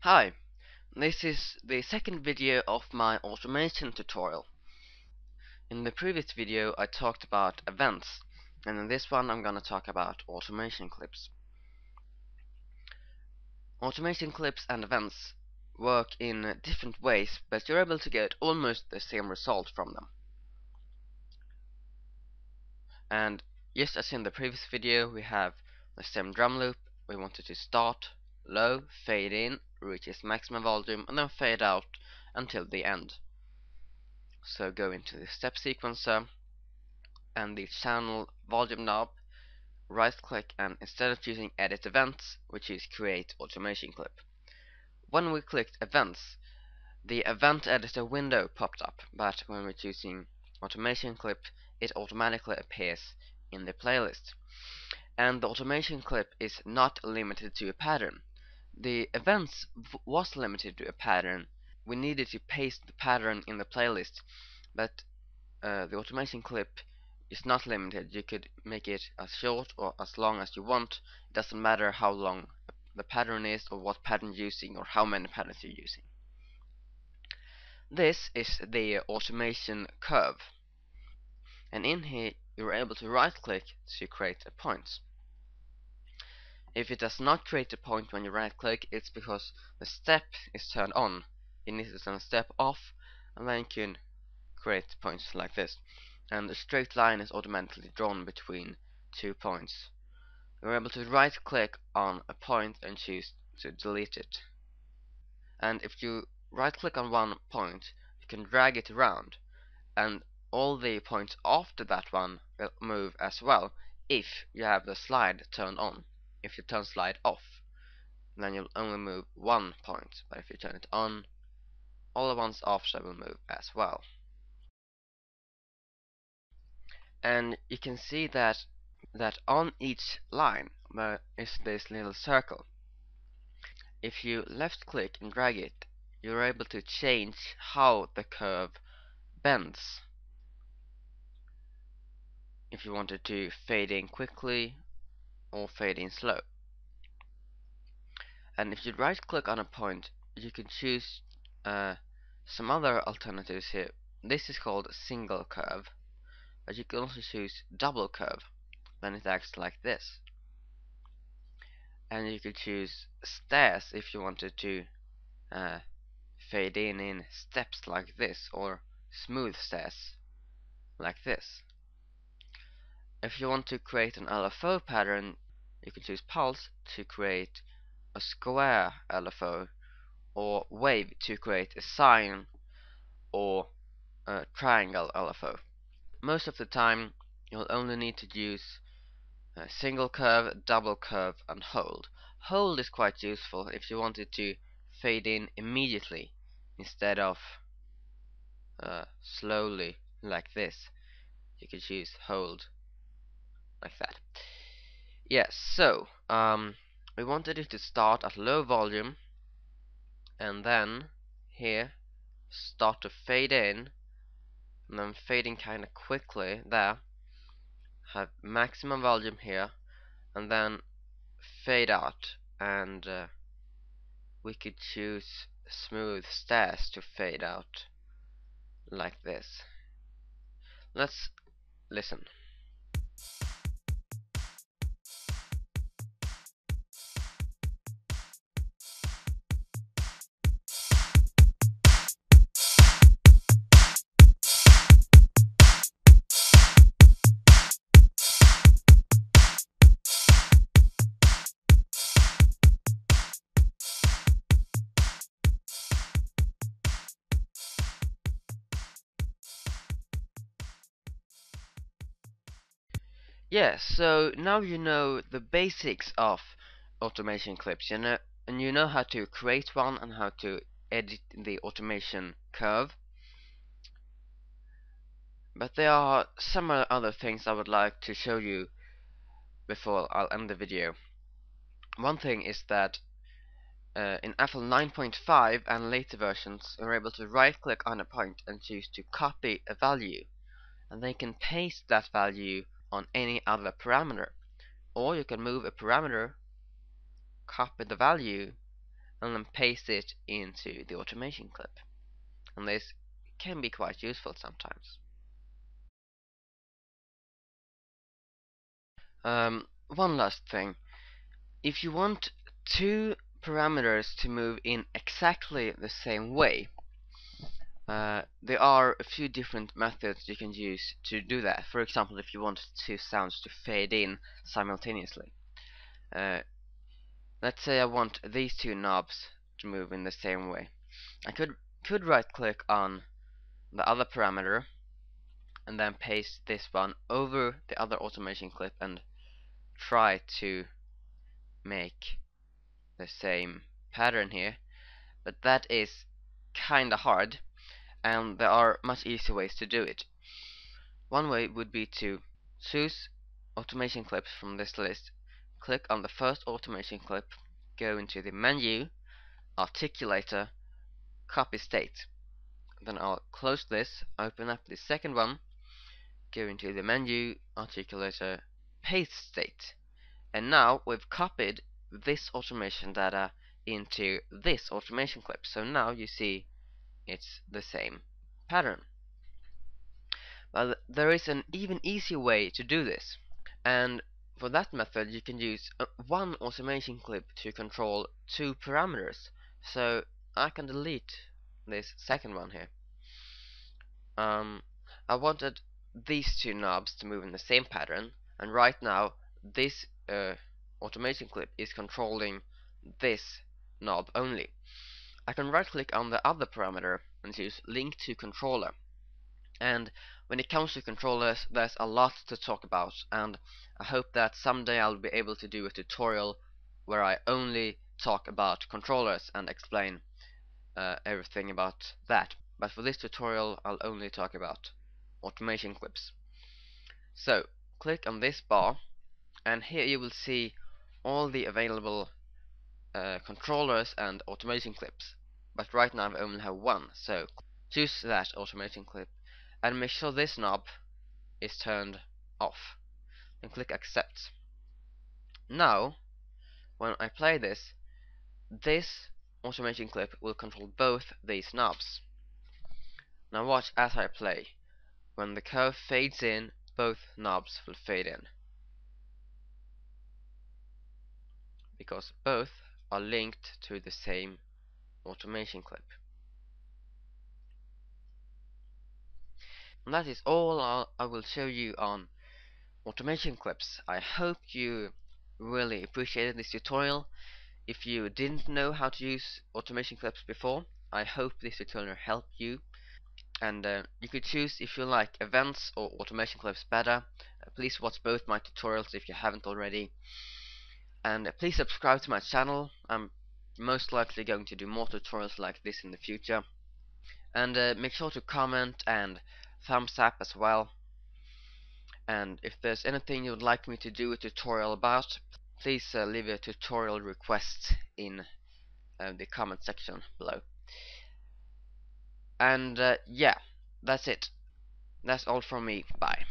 Hi, this is the second video of my automation tutorial. In the previous video I talked about events, and in this one I'm going to talk about automation clips. Automation clips and events work in different ways, but you're able to get almost the same result from them. And just as in the previous video, we have the same drum loop. We want it to start low, fade in, reach its maximum volume, and then fade out until the end. So go into the step sequencer and the channel volume knob, right click, and instead of choosing edit events, we choose create automation clip. When we clicked events, the event editor window popped up, but when we're choosing automation clip, it automatically appears in the playlist. And the automation clip is not limited to a pattern. The events was limited to a pattern. We needed to paste the pattern in the playlist, but the automation clip is not limited. You could make it as short or as long as you want. It doesn't matter how long the pattern is, or what pattern you're using, or how many patterns you're using. This is the automation curve, and in here you're able to right click to create a point. If it does not create a point when you right click, it's because the step is turned on. You need to turn step off, and then you can create points like this, and a straight line is automatically drawn between 2 points. You're able to right click on a point and choose to delete it. And if you right click on one point, you can drag it around, and all the points after that one will move as well if you have the slide turned on. If you turn slide off, then you'll only move one point, but if you turn it on, all the ones after will move as well. And you can see that on each line there is this little circle. If you left click and drag it, you're able to change how the curve bends. If you wanted to fade in quickly or fade in slow. And if you right click on a point, you can choose some other alternatives here. This is called single curve, but you can also choose double curve. Then it acts like this. And you could choose stairs if you wanted to fade in steps like this, or smooth stairs like this. If you want to create an LFO pattern, you can choose pulse to create a square LFO, or wave to create a sine or a triangle LFO. Most of the time you'll only need to use single curve, double curve, and hold. Hold is quite useful if you wanted to fade in immediately instead of slowly like this. You can choose hold like that. Yes, so we wanted it to start at low volume, and then here start to fade in, and then fading kind of quickly there. Have maximum volume here, and then fade out, and we could choose smooth stairs to fade out like this. Let's listen. Yes, so now you know the basics of automation clips, and you know how to create one and how to edit the automation curve. But there are some other things I would like to show you before I'll end the video. One thing is that in Apple 9.5 and later versions, you're able to right click on a point and choose to copy a value, and they can paste that value on any other parameter. Or you can move a parameter, copy the value, and then paste it into the automation clip. And this can be quite useful sometimes. One last thing. If you want two parameters to move in exactly the same way, there are a few different methods you can use to do that. For example, if you want two sounds to fade in simultaneously. Uh, let's say I want these two knobs to move in the same way. I could right click on the other parameter and then paste this one over the other automation clip and try to make the same pattern here, but that is kinda hard, and there are much easier ways to do it. One way would be to choose automation clips from this list, click on the first automation clip, go into the menu, articulator, copy state. Then I'll close this, open up the second one, go into the menu, articulator, paste state. And now we've copied this automation data into this automation clip. So now you see it's the same pattern. But there is an even easier way to do this. And for that method you can use one automation clip to control two parameters. So I can delete this second one here. I wanted these two knobs to move in the same pattern, and right now this automation clip is controlling this knob only. I can right click on the other parameter and choose link to controller. And when it comes to controllers, there's a lot to talk about, and I hope that someday I'll be able to do a tutorial where I only talk about controllers and explain everything about that. But for this tutorial I'll only talk about automation clips. So click on this bar, and here you will see all the available controllers and automation clips. But right now I only have one, so choose that automation clip and make sure this knob is turned off, and click accept. Now when I play this automation clip will control both these knobs. Now watch as I play. When the curve fades in, both knobs will fade in, because both are linked to the same automation clip. And that is all I will show you on automation clips. I hope you really appreciated this tutorial. If you didn't know how to use automation clips before, I hope this tutorial helped you. And you could choose if you like events or automation clips better. Please watch both my tutorials if you haven't already. And please subscribe to my channel. I'm most likely going to do more tutorials like this in the future. And make sure to comment and thumbs up as well. And if there's anything you would like me to do a tutorial about, please leave a tutorial request in the comment section below. And yeah, that's it. That's all from me. Bye.